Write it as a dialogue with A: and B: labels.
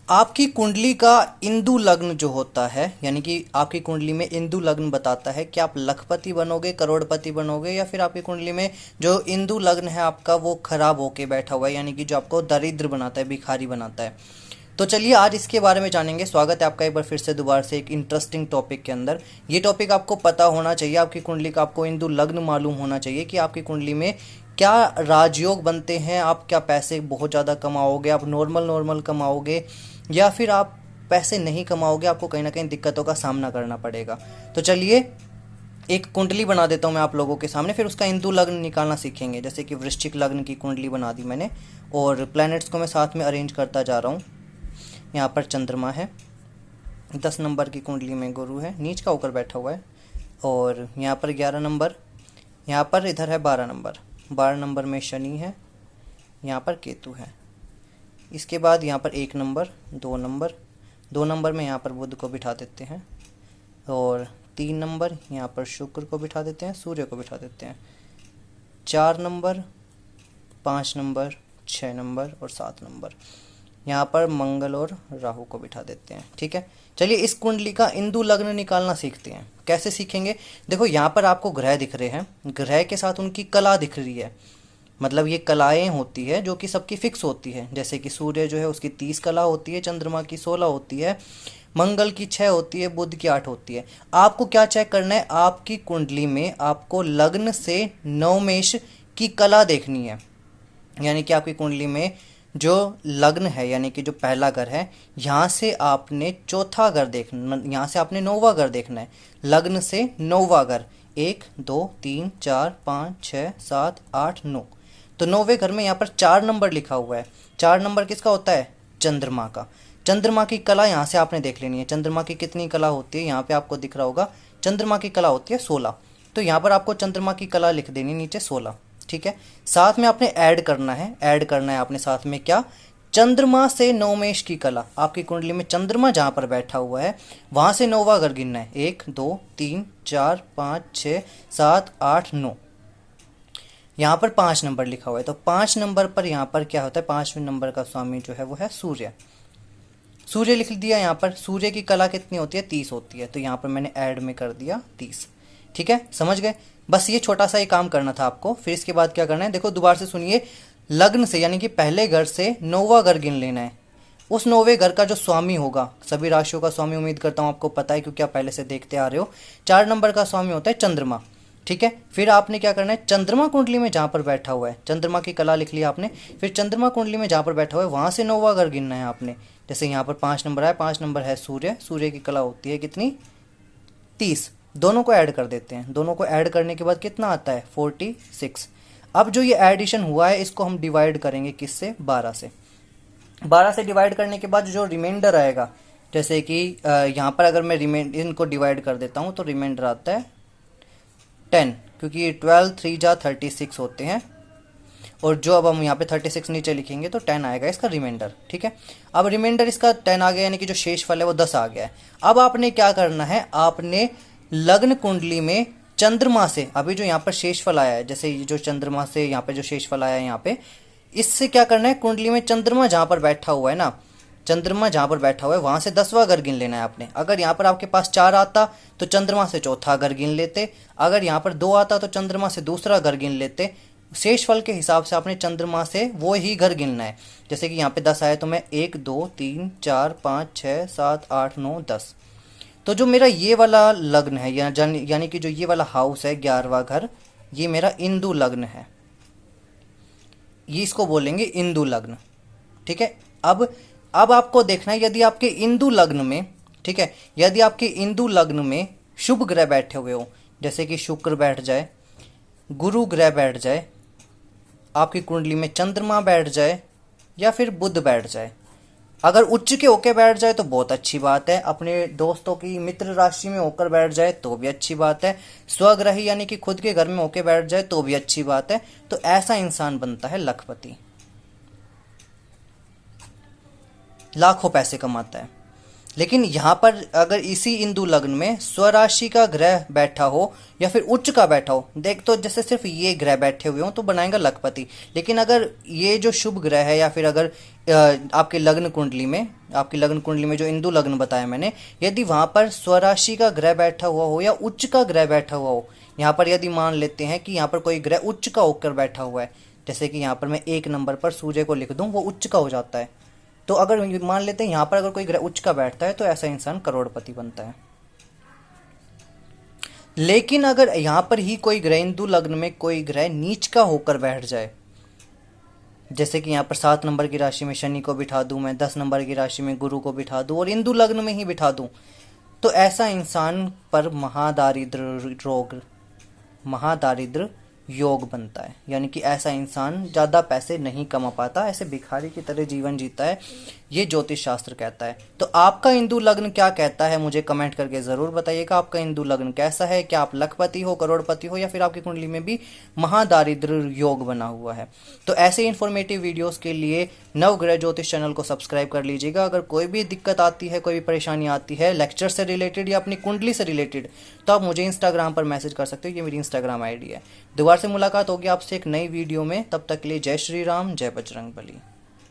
A: आपकी कुंडली का इंदु लग्न जो होता है, यानी कि आपकी कुंडली में इंदु लग्न बताता है कि आप लखपति बनोगे, करोड़पति बनोगे, या फिर आपकी कुंडली में जो इंदु लग्न है आपका वो खराब होके बैठा हुआ है, यानी कि जो आपको दरिद्र बनाता है, भिखारी बनाता है। तो चलिए आज इसके बारे में जानेंगे। स्वागत है आपका एक बार फिर से दोबारा से एक इंटरेस्टिंग टॉपिक के अंदर। ये टॉपिक आपको पता होना चाहिए, आपकी कुंडली का आपको इंदु लग्न मालूम होना चाहिए कि आपकी कुंडली में क्या राजयोग बनते हैं, आप क्या पैसे बहुत ज़्यादा कमाओगे, आप नॉर्मल नॉर्मल कमाओगे, या फिर आप पैसे नहीं कमाओगे, आपको कहीं ना कहीं दिक्कतों का सामना करना पड़ेगा। तो चलिए एक कुंडली बना देता हूँ मैं आप लोगों के सामने, फिर उसका इंदु लग्न निकालना सीखेंगे। जैसे कि वृश्चिक लग्न की कुंडली बना दी मैंने, और प्लैनेट्स को मैं साथ में अरेंज करता जा रहा हूँ। यहाँ पर चंद्रमा है, 10 नंबर की कुंडली में गुरु है, नीच का होकर बैठा हुआ है, और यहाँ पर 11 नंबर, यहाँ पर इधर है 12 नंबर, 12 नंबर में शनि है, यहाँ पर केतु है। इसके बाद यहाँ पर 1 नंबर, 2 नंबर, 2 नंबर में यहाँ पर बुध को बिठा देते हैं, और 3 नंबर यहाँ पर शुक्र को बिठा देते हैं, सूर्य को बिठा देते हैं। 4 नंबर, 5 नंबर, 6 नंबर और 7 नंबर यहाँ पर मंगल और राहु को बिठा देते हैं। ठीक है, चलिए इस कुंडली का इंदु लग्न निकालना सीखते हैं। कैसे सीखेंगे? देखो यहाँ पर आपको ग्रह दिख रहे हैं, ग्रह के साथ उनकी कला दिख रही है। मतलब ये कलाएं होती है जो कि सबकी फिक्स होती है। जैसे कि सूर्य जो है उसकी 30 कला होती है, चंद्रमा की 16 होती है, मंगल की 6 होती है, बुध की 8 होती है। आपको क्या चेक करना है? आपकी कुंडली में आपको लग्न से नवमेश की कला देखनी है। यानी कि आपकी कुंडली में जो लग्न है, यानी कि जो पहला घर है, यहाँ से आपने चौथा घर देखना, यहाँ से आपने नौवा घर देखना है। लग्न से नौवा घर, 1 2 3 4 5 6 7 8 9, तो नौवे घर में यहाँ पर 4 नंबर लिखा हुआ है। 4 नंबर किसका होता है? चंद्रमा का। चंद्रमा की कला यहाँ से आपने देख लेनी है। चंद्रमा की कितनी कला होती है? यहाँ पे आपको दिख रहा होगा, चंद्रमा की कला होती है 16। तो यहाँ पर आपको चंद्रमा की कला लिख देनी नीचे 16। ठीक है, साथ में आपने ऐड करना है, ऐड करना है आपने साथ में क्या? चंद्रमा से नवमेश की कला। आपकी कुंडली में चंद्रमा जहाँ पर बैठा हुआ है वहाँ से नौवा घर गिनना है। 1 2 3 4 5 6 7 8 9, यहाँ पर 5 नंबर लिखा हुआ है। तो 5 नंबर पर यहाँ पर क्या होता है? 5वें नंबर का स्वामी जो है वो है सूर्य। सूर्य लिख दिया यहाँ पर। सूर्य की कला कितनी होती है? 30 होती है। तो यहाँ पर मैंने ऐड में कर दिया 30। ठीक है, समझ गए? बस ये छोटा सा ही काम करना था आपको। फिर इसके बाद क्या करना है? देखो दोबारा से सुनिए। लग्न से यानी कि पहले घर से नौवा घर गिन लेना है। उस नौवे घर का जो स्वामी होगा, सभी राशियों का स्वामी उम्मीद करता हूँ आपको पता है क्योंकि आप पहले से देखते आ रहे हो। 4 नंबर का स्वामी होता है चंद्रमा। ठीक है, फिर आपने क्या करना है? चंद्रमा कुंडली में जहाँ पर बैठा हुआ है, चंद्रमा की कला लिख लिया आपने। फिर चंद्रमा कुंडली में जहाँ पर बैठा हुआ है वहाँ से नौवा घर गिनना है आपने। जैसे यहाँ पर 5 नंबर है, 5 नंबर है सूर्य। सूर्य की कला होती है कितनी? 30। दोनों को ऐड कर देते हैं। दोनों को ऐड करने के बाद कितना आता है? 46। अब जो ये एडिशन हुआ है इसको हम डिवाइड करेंगे किससे? 12 से। 12 से डिवाइड करने के बाद जो रिमाइंडर आएगा, जैसे कि यहाँ पर अगर मैं इनको डिवाइड कर देता हूँ तो रिमाइंडर आता है 10, क्योंकि 12 3 जा 36 होते हैं। और जो अब हम यहाँ पे 36 नीचे लिखेंगे तो 10 आएगा इसका रिमाइंडर। ठीक है, अब रिमाइंडर इसका 10 आ गया, यानी कि जो शेष फल है वो 10 आ गया है। अब आपने क्या करना है? आपने लग्न कुंडली में चंद्रमा से अभी जो यहाँ पर शेषफल आया है, जैसे जो चंद्रमा से यहाँ पे जो शेषफल आया है यहाँ पे, इससे क्या करना है? कुंडली में चंद्रमा जहाँ पर बैठा हुआ है ना, चंद्रमा जहाँ पर बैठा हुआ है वहाँ से 10वां घर गिन लेना है आपने। अगर यहाँ पर आपके पास 4 आता तो चंद्रमा से चौथा घर गिन लेते। अगर यहाँ पर 2 आता तो चंद्रमा से दूसरा घर गिन लेते। शेष फल के हिसाब से आपने चंद्रमा से वो ही घर गिनना है। जैसे कि यहाँ पे 10 आए तो मैं 1 2 3 4 5 6 7 8 9 10। तो जो मेरा ये वाला लग्न है, यानी कि जो ये वाला हाउस है 11वां घर, ये मेरा इंदु लग्न है। ये इसको बोलेंगे इंदु लग्न। ठीक है, अब आपको देखना है यदि आपके इंदु लग्न में, ठीक है, यदि आपके इंदु लग्न में शुभ ग्रह बैठे हुए हो, जैसे कि शुक्र बैठ जाए, गुरु ग्रह बैठ जाए, आपकी कुंडली में चंद्रमा बैठ जाए, या फिर बुध बैठ जाए। अगर उच्च के होकर बैठ जाए तो बहुत अच्छी बात है। अपने दोस्तों की मित्र राशि में होकर बैठ जाए तो भी अच्छी बात है। स्वग्रही यानी कि खुद के घर में होकर बैठ जाए तो भी अच्छी बात है। तो ऐसा इंसान बनता है लखपति, लाखों पैसे कमाता है। लेकिन यहाँ पर अगर इसी इंदु लग्न में स्वराशि का ग्रह बैठा हो या फिर उच्च का बैठा हो, देख तो जैसे सिर्फ ये ग्रह बैठे हुए हो तो बनाएगा लखपति। लेकिन अगर ये जो शुभ ग्रह है या फिर अगर आपके लग्न कुंडली में, आपकी लग्न कुंडली में जो इंदु लग्न बताया मैंने, यदि वहाँ पर स्वराशि का ग्रह बैठा हुआ हो या उच्च का ग्रह बैठा हुआ हो, यहाँ पर यदि मान लेते हैं कि यहाँ पर कोई ग्रह उच्च का होकर बैठा हुआ है, जैसे कि यहाँ पर मैं 1 नंबर पर सूर्य को लिख दूँ, वो उच्च का हो जाता है। तो अगर मान लेते हैं यहाँ पर अगर कोई ग्रह उच्च का बैठता है तो ऐसा इंसान करोड़पति बनता है। लेकिन अगर यहाँ पर ही कोई ग्रह, इंदु लग्न में कोई ग्रह नीच का होकर बैठ जाए, जैसे कि यहाँ पर 7 नंबर की राशि में शनि को बिठा दूं मैं, 10 नंबर की राशि में गुरु को बिठा दूं और इंदु लग्न में ही बिठा दूं, तो ऐसा इंसान पर महादारिद्र रोग, महादारिद्र योग बनता है। यानी कि ऐसा इंसान ज़्यादा पैसे नहीं कमा पाता, ऐसे भिखारी की तरह जीवन जीता है, ये ज्योतिष शास्त्र कहता है। तो आपका हिंदू लग्न क्या कहता है मुझे कमेंट करके ज़रूर बताइएगा। आपका हिंदू लग्न कैसा है, क्या आप लखपति हो, करोड़पति हो, या फिर आपकी कुंडली में भी महादारिद्र योग बना हुआ है। तो ऐसे इन्फॉर्मेटिव वीडियोज़ के लिए नवग्रह ज्योतिष चैनल को सब्सक्राइब कर लीजिएगा। अगर कोई भी दिक्कत आती है, कोई भी परेशानी आती है लेक्चर से रिलेटेड या अपनी कुंडली से रिलेटेड, तो आप मुझे इंस्टाग्राम पर मैसेज कर सकते हो, ये मेरी इंस्टाग्राम आईडी है। दोबारा से मुलाकात होगी आपसे एक नई वीडियो में, तब तक के लिए जय श्री राम, जय बजरंग बली।